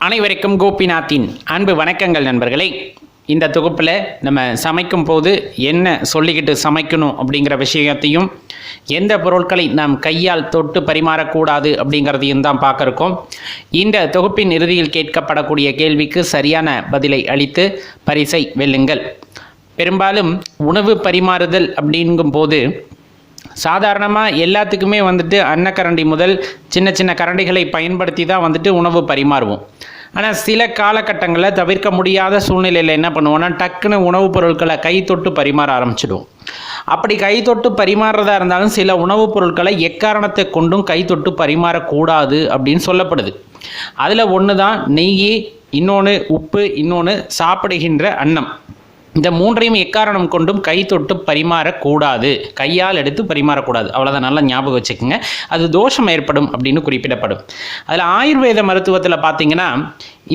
அனைவருக்கும் கோபிநாத்தின் அன்பு வணக்கங்கள் நண்பர்களே. இந்த தொகுப்பில் நம்ம சமைக்கும் போது என்ன சொல்லிக்கிட்டு சமைக்கணும் அப்படிங்கிற விஷயத்தையும், எந்த பொருட்களை நாம் கையால் தொட்டு பரிமாறக்கூடாது அப்படிங்கிறதையும் தான் பார்க்க இருக்கோம். இந்த தொகுப்பின் இறுதியில் கேட்கப்படக்கூடிய கேள்விக்கு சரியான பதிலை அளித்து பரிசை வெல்லுங்கள். பெரும்பாலும் உணவு பரிமாறுதல் அப்படிங்கும் போது சாதாரணமாக எல்லாத்துக்குமே அன்னக்கரண்டி முதல் சின்ன சின்ன கரண்டிகளை பயன்படுத்தி தான் உணவு பரிமாறுவோம். ஆனால் சில காலகட்டங்களில் தவிர்க்க முடியாத சூழ்நிலையில் என்ன பண்ணுவோன்னா, டக்குன்னு உணவுப் பொருட்களை கை தொட்டு பரிமாற ஆரம்பிச்சிடுவோம். அப்படி கை தொட்டு பரிமாறுறதா இருந்தாலும் சில உணவுப் பொருட்களை எக்காரணத்தை கொண்டும் கை தொட்டு பரிமாறக்கூடாது அப்படின்னு சொல்லப்படுது. அதில் ஒன்று தான் நெய், இன்னொன்று உப்பு, இன்னொன்று சாப்பிடுகின்ற அன்னம். இந்த மூன்றையும் எக்காரணம் கொண்டும் கை தொட்டு பரிமாறக்கூடாது, கையால் எடுத்து பரிமாறக்கூடாது. அவ்வளோதான், நல்லா ஞாபகம் வச்சுக்கோங்க. அது தோஷம் ஏற்படும் அப்படின்னு குறிப்பிடப்படும். அதில் ஆயுர்வேத மருத்துவத்தில் பார்த்தீங்கன்னா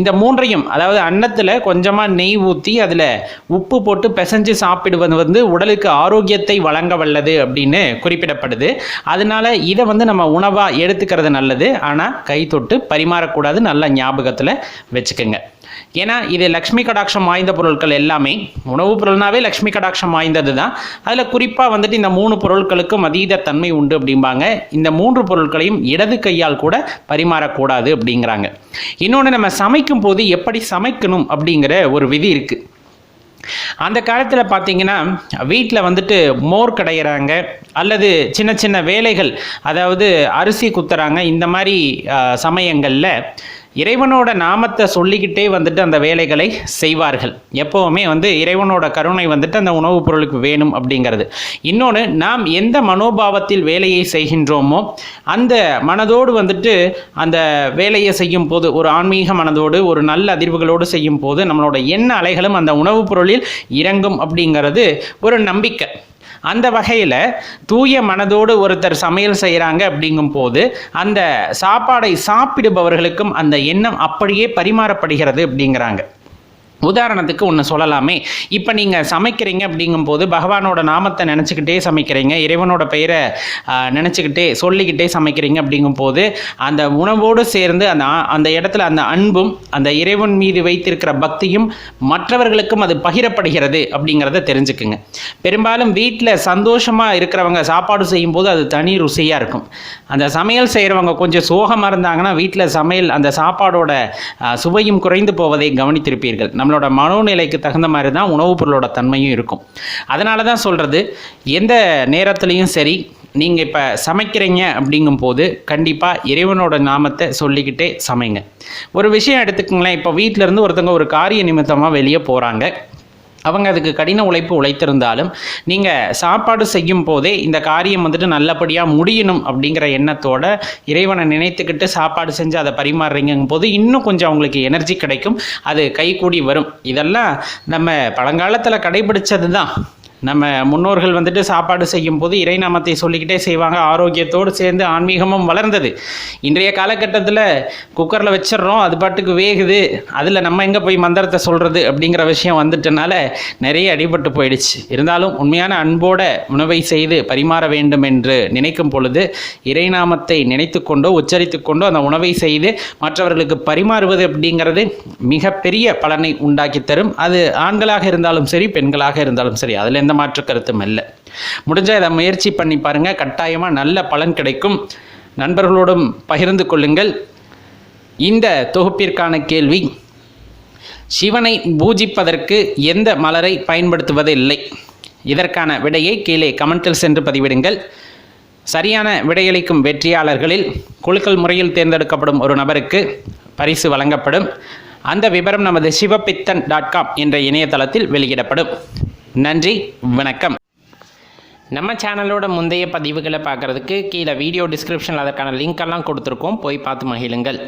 இந்த மூன்றையும், அதாவது அன்னத்தில் கொஞ்சமாக நெய் ஊற்றி அதில் உப்பு போட்டு பிசைஞ்சு சாப்பிடுவது உடலுக்கு ஆரோக்கியத்தை வழங்க வல்லது அப்படின்னு குறிப்பிடப்படுது. அதனால இதை நம்ம உணவாக எடுத்துக்கிறது நல்லது. ஆனால் கை தொட்டு பரிமாறக்கூடாது, நல்லா ஞாபகத்தில் வச்சுக்கோங்க. ஏன்னா இது லக்ஷ்மி கடாட்சம் வாய்ந்த பொருட்கள் எல்லாமே. உணவுப் பொருள்னாவே லக்ஷ்மி கடாட்சம் வாய்ந்தது தான். அதில் குறிப்பாக இந்த 3 பொருட்களுக்கும் அதீத தன்மை உண்டு அப்படிம்பாங்க. இந்த 3 பொருட்களையும் இடது கையால் கூட பரிமாறக்கூடாது அப்படிங்கிறாங்க. இன்னொன்று, நம்ம சமைக்கும் போது எப்படி சமைக்கணும் அப்படிங்கிற ஒரு விதி இருக்குது. அந்த காலத்தில் பார்த்தீங்கன்னா வீட்டில் மோர் கடையிறாங்க அல்லது சின்ன சின்ன வேலைகள், அதாவது அரிசி குத்துறாங்க, இந்த மாதிரி சமயங்களில் இறைவனோட நாமத்தை சொல்லிக்கிட்டே அந்த வேலைகளை செய்வார்கள். எப்போவுமே இறைவனோட கருணை அந்த உணவுப் பொருளுக்கு வேணும் அப்படிங்கிறது. இன்னொன்று, நாம் எந்த மனோபாவத்தில் வேலையை செய்கின்றோமோ அந்த மனதோடு அந்த வேலையை செய்யும் போது, ஒரு ஆன்மீக மனதோடு, ஒரு நல்ல அதிர்வுகளோடு செய்யும் போது நம்மளோட எண்ண அலைகளும் அந்த உணவுப் பொருளில் இறங்கும் அப்படிங்கிறது ஒரு நம்பிக்கை. அந்த வகையில் தூய மனதோடு ஒருத்தர் சமையல் செய்கிறாங்க அப்படிங்கும் போது அந்த சாப்பாடை சாப்பிடுபவர்களுக்கும் அந்த எண்ணம் அப்படியே பரிமாறப்படுகிறது அப்படிங்கிறாங்க. உதாரணத்துக்கு ஒன்று சொல்லலாமே. இப்போ நீங்கள் சமைக்கிறீங்க அப்படிங்கும்போது பகவானோட நாமத்தை நினச்சிக்கிட்டே சமைக்கிறீங்க, இறைவனோட பெயரை நினச்சிக்கிட்டே சொல்லிக்கிட்டே சமைக்கிறீங்க அப்படிங்கும்போது அந்த உணவோடு சேர்ந்து அந்த இடத்துல அந்த அன்பும் அந்த இறைவன் மீது வைத்திருக்கிற பக்தியும் மற்றவர்களுக்கும் அது பகிரப்படுகிறது அப்படிங்கிறத தெரிஞ்சுக்குங்க. பெரும்பாலும் வீட்டில் சந்தோஷமாக இருக்கிறவங்க சாப்பாடு செய்யும்போது அது தனி ருசியாக இருக்கும். அந்த சமையல் செய்கிறவங்க கொஞ்சம் சோகமாக இருந்தாங்கன்னா வீட்டில் சமையல் அந்த சாப்பாடோட சுவையும் குறைந்து போவதை கவனித்திருப்பீர்கள். நம்மளோட மனோநிலைக்கு தகுந்த மாதிரி தான் உணவுப் பொருளோட தன்மையும் இருக்கும். அதனால தான் சொல்கிறது, எந்த நேரத்துலையும் சரி நீங்கள் இப்போ சமைக்கிறீங்க அப்படிங்கும்போது கண்டிப்பாக இறைவனோட நாமத்தை சொல்லிக்கிட்டே சமைங்க. ஒரு விஷயம் எடுத்துக்கங்களேன். இப்போ வீட்டிலேருந்து ஒருத்தங்க ஒரு காரிய நிமித்தமாக வெளியே போகிறாங்க. அவங்க அதுக்கு கடின உழைப்பு உழைத்திருந்தாலும் நீங்கள் சாப்பாடு செய்யும் போதே இந்த காரியம் நல்லபடியாக முடியணும் அப்படிங்கிற எண்ணத்தோட இறைவனை நினைத்துக்கிட்டு சாப்பாடு செஞ்சு அதை பரிமாறுறீங்கும் போது இன்னும் கொஞ்சம் அவங்களுக்கு எனர்ஜி கிடைக்கும், அது கைகூடி வரும். இதெல்லாம் நம்ம பழங்காலத்தில் கடைபிடிச்சது தான். நம்ம முன்னோர்கள் சாப்பாடு செய்யும் போது இறைநாமத்தை சொல்லிக்கிட்டே செய்வாங்க. ஆரோக்கியத்தோடு சேர்ந்து ஆன்மீகமும் வளர்ந்தது. இன்றைய காலகட்டத்தில் குக்கரில் வச்சிடறோம், அது பாட்டுக்கு வேகுது, அதில் நம்ம எங்கே போய் மந்திரத்தை சொல்கிறது அப்படிங்கிற விஷயம் வந்துட்டனால நிறைய அடிபட்டு போயிடுச்சு. இருந்தாலும் உண்மையான அன்போட உணவை செய்து பரிமாற வேண்டும் என்று நினைக்கும் பொழுது இறைநாமத்தை நினைத்து கொண்டோ உச்சரித்து கொண்டோ அந்த உணவை செய்து மற்றவர்களுக்கு பரிமாறுவது அப்படிங்கிறது மிகப்பெரிய பலனை உண்டாக்கி தரும். அது ஆண்களாக இருந்தாலும் சரி, பெண்களாக இருந்தாலும் சரி, அதில் எந்த மாற்று கருத்தும் இல்லை. முடிஞ்சால் இதை முயற்சி பண்ணி பாருங்கள், கட்டாயமாக நல்ல பலன் கிடைக்கும். நண்பர்களோடும் பகிர்ந்து கொள்ளுங்கள். இந்த தொகுப்பிற்கான கேள்வி, சிவனை பூஜிப்பதற்கு எந்த மலரை பயன்படுத்துவதில்லை? இதற்கான விடையை கீழே கமெண்டில் சென்று பதிவிடுங்கள். சரியான விடையளிக்கும் வெற்றியாளர்களில் குலுக்கல் முறையில் தேர்ந்தெடுக்கப்படும் ஒரு நபருக்கு பரிசு வழங்கப்படும். அந்த விவரம் நமது சிவபித்தன்.com என்ற இணையதளத்தில் வெளியிடப்படும். நன்றி, வணக்கம். நம்ம சேனலோட முந்தைய பதிவுகளை பார்க்குறதுக்கு கீழே வீடியோ டிஸ்கிரிப்ஷனில் அதற்கான லிங்க் எல்லாம் கொடுத்துருக்கோம், போய் பார்த்து மகிழுங்கள்.